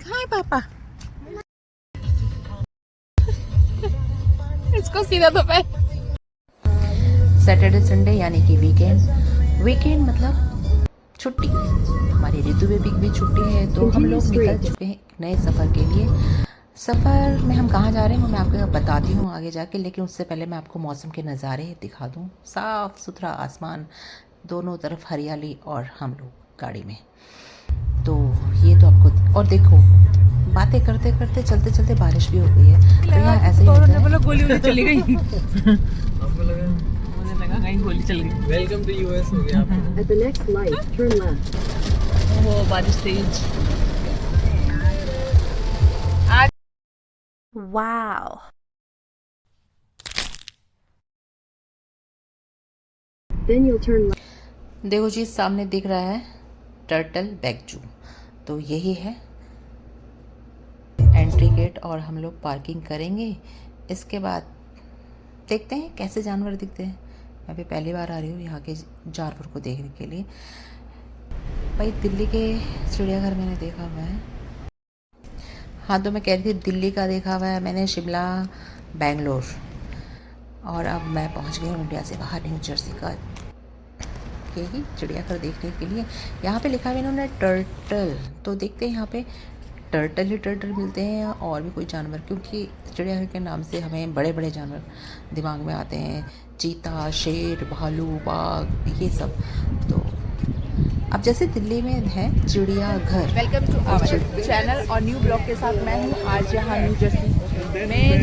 कहाँ है पापा? इसको सीधा तो पे। सैटरडे संडे यानी कि वीकेंड मतलब छुट्टी। हमारी ऋतु बेबी की भी छुट्टी है तो हम लोग निकल चुके हैं नए सफ़र के लिए। सफ़र में हम कहाँ जा रहे हैं वो मैं आपको बताती हूँ आगे जाके, लेकिन उससे पहले मैं आपको मौसम के नज़ारे दिखा दूँ। साफ़ सुथरा आसमान, दोनों तरफ हरियाली और हम लोग गाड़ी में। तो ये तो आपको, और देखो बातें करते करते चलते चलते बारिश भी हो गई है। तो यहाँ ऐसे ही होता है। बोला गोली वोली चली गई। मुझे लगा कहीं गोली चल गई। वेलकम टू यूएस हो गया आपको। At the next light, turn left. वो बारिश तेज। Wow. Then you'll turn left. देखो जी सामने दिख रहा है टर्टल बैगजू, तो यही है एंट्री गेट और हम लोग पार्किंग करेंगे। इसके बाद देखते हैं कैसे जानवर दिखते हैं। मैं भी पहली बार आ रही हूँ यहाँ के जानवर को देखने के लिए। भाई दिल्ली के चिड़ियाघर मैंने देखा हुआ है। हाँ तो मैं कह रही थी दिल्ली का देखा हुआ है मैंने, शिमला, बेंगलोर, और अब मैं पहुँच गई हूँ इंडिया से बाहर न्यू जर्सी का यही चिड़ियाघर देखने के लिए। यहाँ पे लिखा है इन्होंने टर्टल, तो देखते हैं यहाँ पे टर्टल ही टर्टल मिलते हैं या और भी कोई जानवर, क्योंकि चिड़ियाघर के नाम से हमें बड़े बड़े जानवर दिमाग में आते हैं, चीता, शेर, भालू, बाघ, ये सब। तो अब जैसे दिल्ली में है चिड़ियाघर। वेलकम टू आवर चैनल और न्यू ब्लॉग के साथ मैं हूँ आज यहाँ न्यू जर्सी में।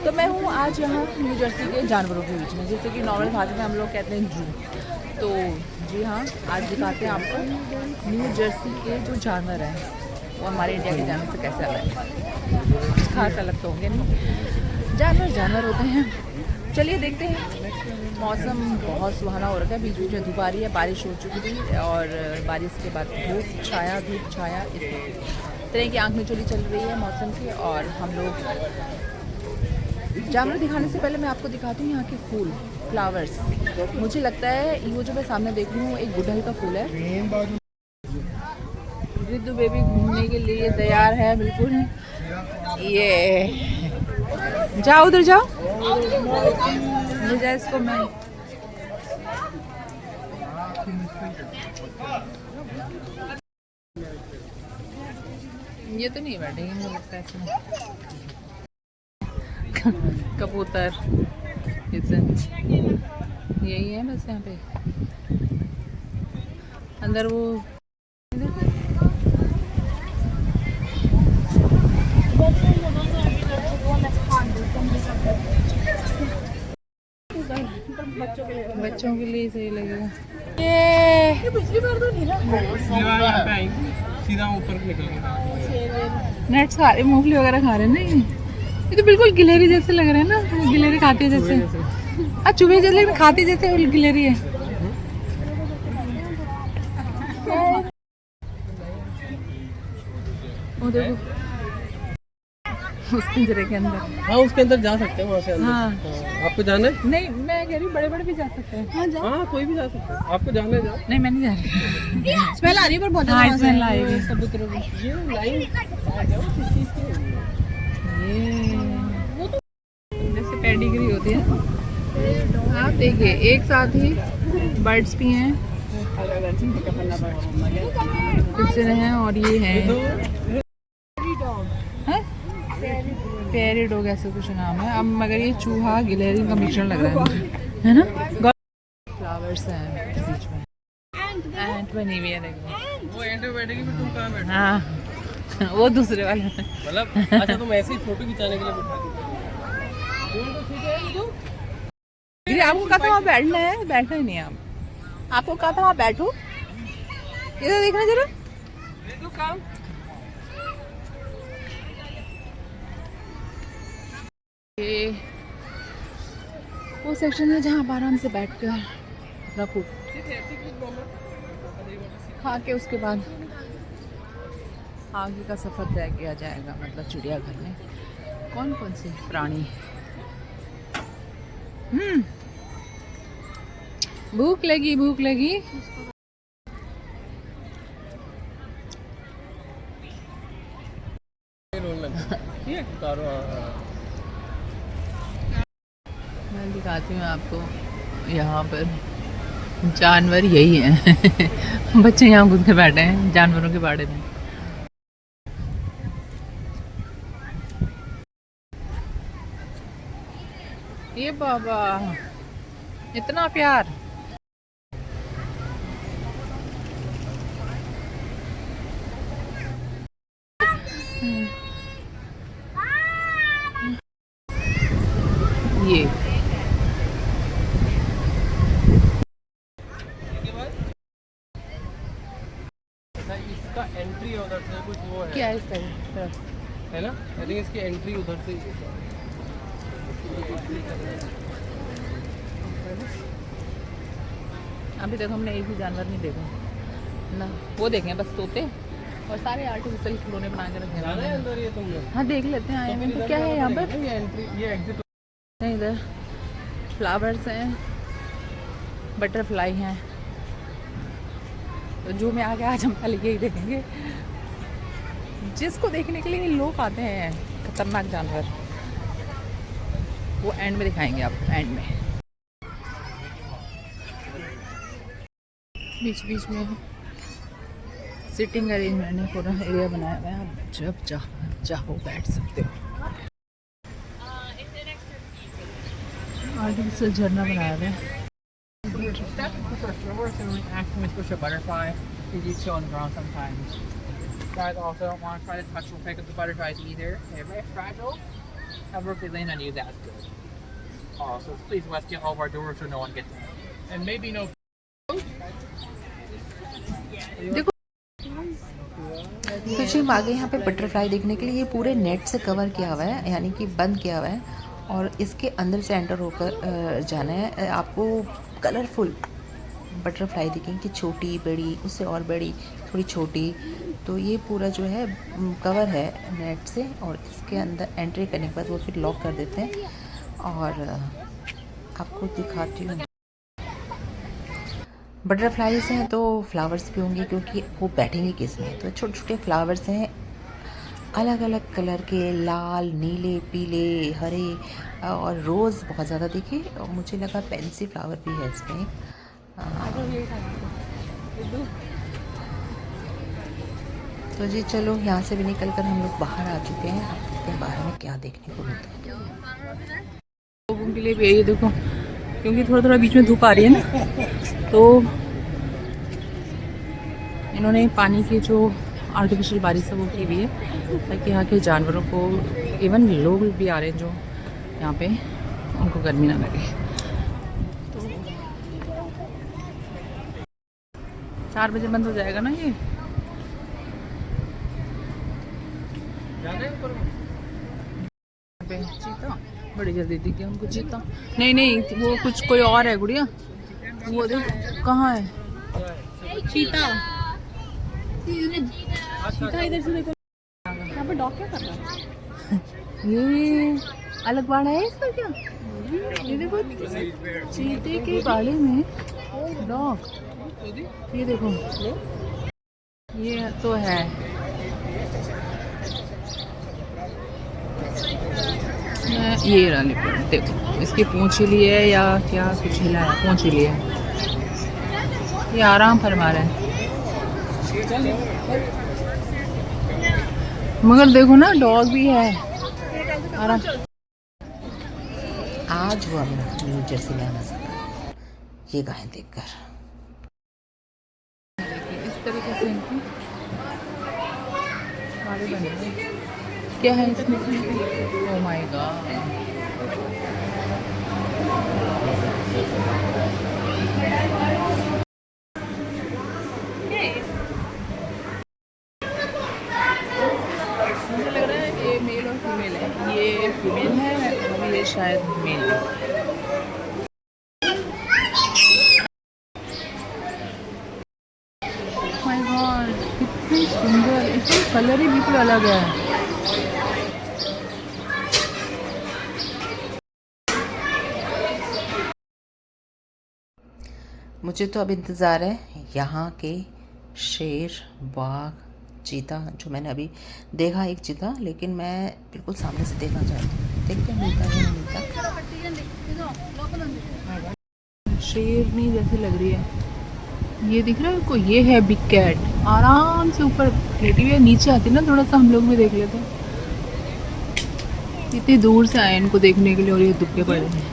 तो मैं हूँ आज यहाँ न्यू जर्सी के जानवरों के बीच में, जैसे कि नॉर्मल भाषा में हम लोग कहते हैं जू। तो जी हाँ, आज दिखाते हैं आपको न्यू जर्सी के जो जानवर हैं वो हमारे इंडिया के जानवर से कैसे अलग है। खास अलग तो होंगे नहीं, जानवर होते हैं। चलिए देखते हैं। मौसम बहुत सुहाना हो रखा है, बीच बीच में धूप आ रही है, बारिश हो चुकी थी और बारिश के बाद धूप छाया इस तरह की आँख में चोली चल रही है मौसम की। और हम लोग जानवर दिखाने से पहले मैं आपको दिखाती हूँ यहाँ के फूल, फ्लावर्स। मुझे लगता है वो जो मैं सामने देख रही हूँ एक गुड़हल का फूल है। ऋतु बेबी घूमने के लिए तैयार है बिल्कुल। ये जाओ उधर जाओ, ले जाए इसको। मैं ये तो नहीं बैठेंगे मुझे लगता है इसमें। कबूतर, यही है बस यहाँ पे। अंदर वो बच्चों के लिए सही लगेगा। ये पिछली बार तो नहीं ना, सीधा ऊपर निकल नट्स खा रहे, मूंगफली वगैरह खा रहे हैं ना। ये तो बिल्कुल गिलहरी जैसे लग रहा है ना, गिलहरी खाती है जैसे, चूहे जैसे, लेकिन खाती जैसे गिलहरी है। वो देखो उस पिंजरे के अंदर। हाँ उसके अंदर जा सकते हैं वहाँ से अंदर। हाँ। आपको जाना है? नहीं मैं कह रही हूँ बड़े बड़े भी जा सकते हैं। हाँ कोई भी जा सकता है। आपको जाना है? जाओ। नहीं मैं नहीं जा रही। स्मेल आ रही है पर बहुत हाँ स्मेल आ रही है। कबूतरों की। ये लाइन किस चीज़ की है? ये जैसे पेडिग्री होती है। आप देखिए एक साथ ही बर्ड्स भी हैं, पिंजरे हैं, और ये हैं पेरी डॉग ऐसा कुछ नाम है। अब मगर ये चूहा गिलहरी का मिश्रण लग रहा है मुझे, है ना। फ्लावर्स हैं बीच में, एंट बनी हुई है देखो। वो एंड में बैठेगी फिर तुम कहाँ बैठोगे? हाँ वो दूसरे वाले मतलब अच्छा तुम ऐसे ही फोटो खिंचाने के लिए बैठा दी। आपको कहा था वहाँ बैठना है, बैठना ही नहीं है। आपको कहा था वहाँ बैठो, इधर देखना जरा। काम ये वो सेक्शन है जहाँ आप आराम से बैठकर अपना फूड खा के उसके बाद आगे का सफ़र तय किया जाएगा। मतलब चिड़ियाघर में कौन कौन से प्राणी। भूख लगी है उतारो। मैं दिखाती हूँ आपको, यहाँ पर जानवर यही हैं। बच्चे यहाँ घुस के बैठे हैं जानवरों के बारे में। ये बाबा, इतना प्यार। ये इसका एंट्री है उधर से, कुछ वो है क्या है इस तरफ? है ना? आई थिंक इसकी एंट्री उधर से ही है। अभी तक हमने एक भी जानवर नहीं देखा ना, वो देखे बस तोते और सारे आर्टिफिशियल खिलौने बना के रखे जाना है हैं। अंदर ये तुमने? हाँ देख लेते हैं, आए हैं तो क्या है यहाँ पर? ये एंट्री, ये एग्जिट। नहीं, इधर फ्लावर्स हैं, बटरफ्लाई हैं। तो जू में आके आज हम पहले यही देखेंगे, जिसको देखने के लिए लोग आते हैं खतरनाक जानवर, वो एंड में दिखाएंगे आपको। एंड में बीच बीच में सिटिंग अरेंजमेंट है, पूरा एरिया बनाया हुआ है, आप जब चाहो बैठ सकते हो। आर्टिफिशियल झरना बनाया हुआ है। Acting with push a butterfly, they do chill on the ground sometimes. Guys also don't want to try to touch or pick up the butterflies either. They're very fragile. However, if they land on you, that's good. So please let's get all of our doors so no one gets in. And maybe no. देखो तो जी हम आ गए यहाँ पे butterfly देखने के लिए। ये पूरे नेट से कवर किया हुआ है, यानी कि बंद किया हुआ है, और इसके अंदर से एंटर होकर जाना है। आपको कलरफुल बटरफ्लाई दिखेंगी, छोटी बड़ी, उससे और बड़ी, थोड़ी छोटी। तो ये पूरा जो है कवर है नेट से, और इसके अंदर एंट्री करने के बाद वो फिर लॉक कर देते हैं। और आपको दिखाती हूँ, बटरफ्लाइज हैं तो फ्लावर्स भी होंगे, क्योंकि वो बैठेंगे किस में। तो छोटे छोटे फ्लावर्स हैं, अलग अलग कलर के, लाल, नीले, पीले, हरे, और रोज़ बहुत ज़्यादा दिखे, और मुझे लगा पेंसी फ्लावर भी है इसमें। तो जी चलो, यहाँ से भी निकल कर हम लोग बाहर आ चुके हैं। अब देखते हैं बाहर में क्या देखने को मिलता है। लोगों के लिए भी ये देखो, क्योंकि थोड़ा थोड़ा बीच में धूप आ रही है ना, तो इन्होंने पानी की जो आर्टिफिशियल बारिश है वो की हुई है, ताकि यहाँ के जानवरों को, इवन लोग भी आ रहे हैं जो यहाँ पे, उनको गर्मी ना लगे। तो 4 बजे बंद हो जाएगा ना ये। चीता बड़ी जल्दी दिख गया हमको। चीता नहीं, वो कुछ कोई और है गुड़िया। वो देख कहाँ है चीता। चीता इधर से देखो, यहाँ पे डॉग क्या कर रहा है? ये अलग बाड़ा है इसका क्या? ये देखो चीते के बाड़े में डॉग, ये देखो, ये तो है। ये रहा लिपट, देखो इसकी पूंछ हिली है या क्या, कुछ हिला है, पूंछ हिली है। ये आराम फरमा रहा है, मगर देखो ना डॉग भी है आराम। आज हुआ मेरा न्यू जर्सी में आना सका ये गाय देखकर। इस तरीके से इनकी बाड़े बने हैं। क्या है इसमें? ओह माय गॉड, मुझे लग रहा है ये मेल और फीमेल है। ये फीमेल है और ये शायद मेल है। माय गॉड, कितनी सुंदर, इसका कलर ही बिल्कुल अलग है। मुझे तो अब इंतज़ार है यहाँ के शेर, बाघ, चीता जो मैंने अभी देखा, एक चीता, लेकिन मैं बिल्कुल सामने से देखना चाहती हूँ। देखते हैं मिलता है या नहीं मिलता। शेरनी जैसी लग रही है। ये दिख रहा है आपको, ये है बिग कैट, आराम से ऊपर लेटी हुई है। नीचे आती ना थोड़ा सा हम लोग भी देख लेते हैं। इतनी दूर से आए इनको देखने के लिए और ये दुबके पड़े हैं।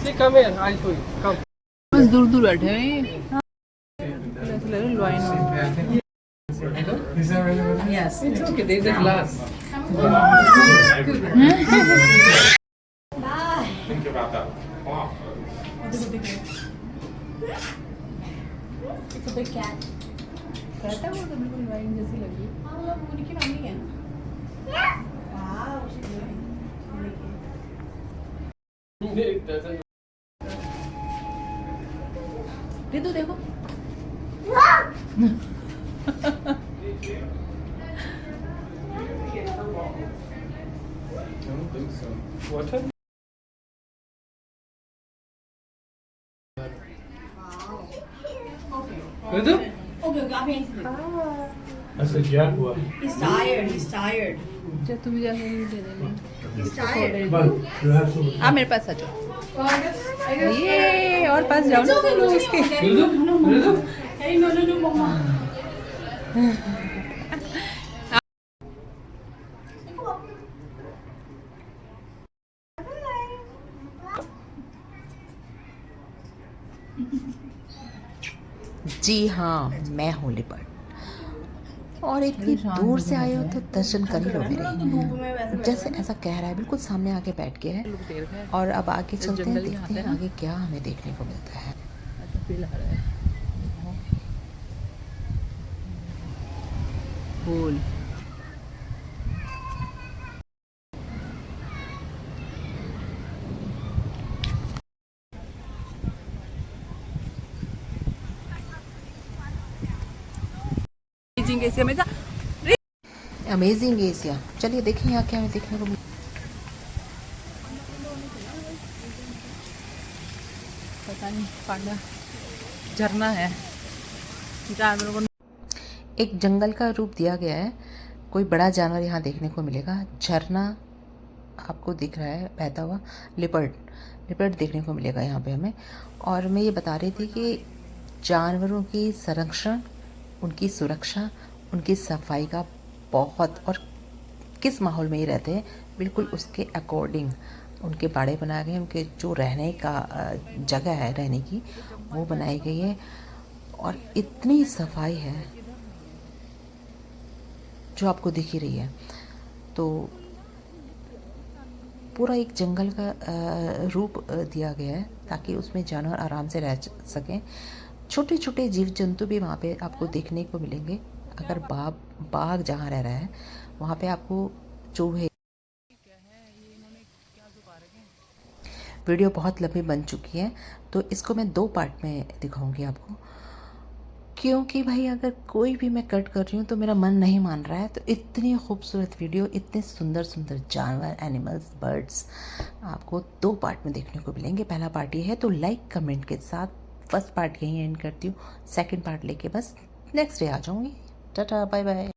See, come here. I'll show you. Come. बस दूर दूर बैठे हैं ये। ऐसा लग रहा है लॉइन में। Yes. It's okay. There's a glass. Think about that. Wow. कहता है वो तो बिल्कुल लॉइन जैसी लगी। It doesn't. रितु देखो। I don't think so. Water? Ritu? That's a jaguar. He's tired. He's tired. चल तू भी जाके दे दे। He's tired. Come on, you have some. आ मेरे पास आ जाओ। ये और पास जाओ ना तुम लोग इसके। Ritu? Ritu? Hey, no, mama. जी हाँ, मैं हूँ लिपर्ड, और इतनी दूर से आए हो तो दर्शन कर ही लो मेरे। जैसे ऐसा कह रहा है, बिल्कुल सामने आके बैठ गया है। और अब आगे चलते हैं, देखते हैं आगे क्या हमें देखने को मिलता है। फील आ रहा है। फूल अमेजिंग एशिया। चलिए देखें यहाँ क्या हमें देखने को मिलता है। पता नहीं, पांडा झरना है। जानवरों को एक जंगल का रूप दिया गया है। कोई बड़ा जानवर यहाँ देखने को मिलेगा। झरना आपको दिख रहा है बहता हुआ। लिपर्ड देखने को मिलेगा यहाँ पे हमें। और मैं ये बता रही थी कि जानवरों की संरक्षण, उनकी सुरक्षा, उनकी सफाई का बहुत, और किस माहौल में ये रहते हैं बिल्कुल उसके अकॉर्डिंग उनके बाड़े बनाए गए, उनके जो रहने का जगह है रहने की वो बनाई गई है। और इतनी सफाई है जो आपको दिख ही रही है। तो पूरा एक जंगल का रूप दिया गया है ताकि उसमें जानवर आराम से रह सकें। छोटे छोटे जीव जंतु भी वहाँ पे आपको देखने को मिलेंगे। अगर बाघ जहाँ रह रहा है वहाँ पे आपको चूहे। वीडियो बहुत लंबी बन चुकी है तो इसको मैं 2 पार्ट में दिखाऊंगी आपको, क्योंकि भाई अगर कोई भी मैं कट कर रही हूँ तो मेरा मन नहीं मान रहा है। तो इतनी खूबसूरत वीडियो, इतने सुंदर सुंदर जानवर, एनिमल्स, बर्ड्स आपको 2 पार्ट में देखने को मिलेंगे। पहला पार्ट ये है तो लाइक कमेंट के साथ फर्स्ट पार्ट यहीं एंड करती हूँ। सेकंड पार्ट लेके बस नेक्स्ट डे आ जाऊँगी। Tata, bye bye.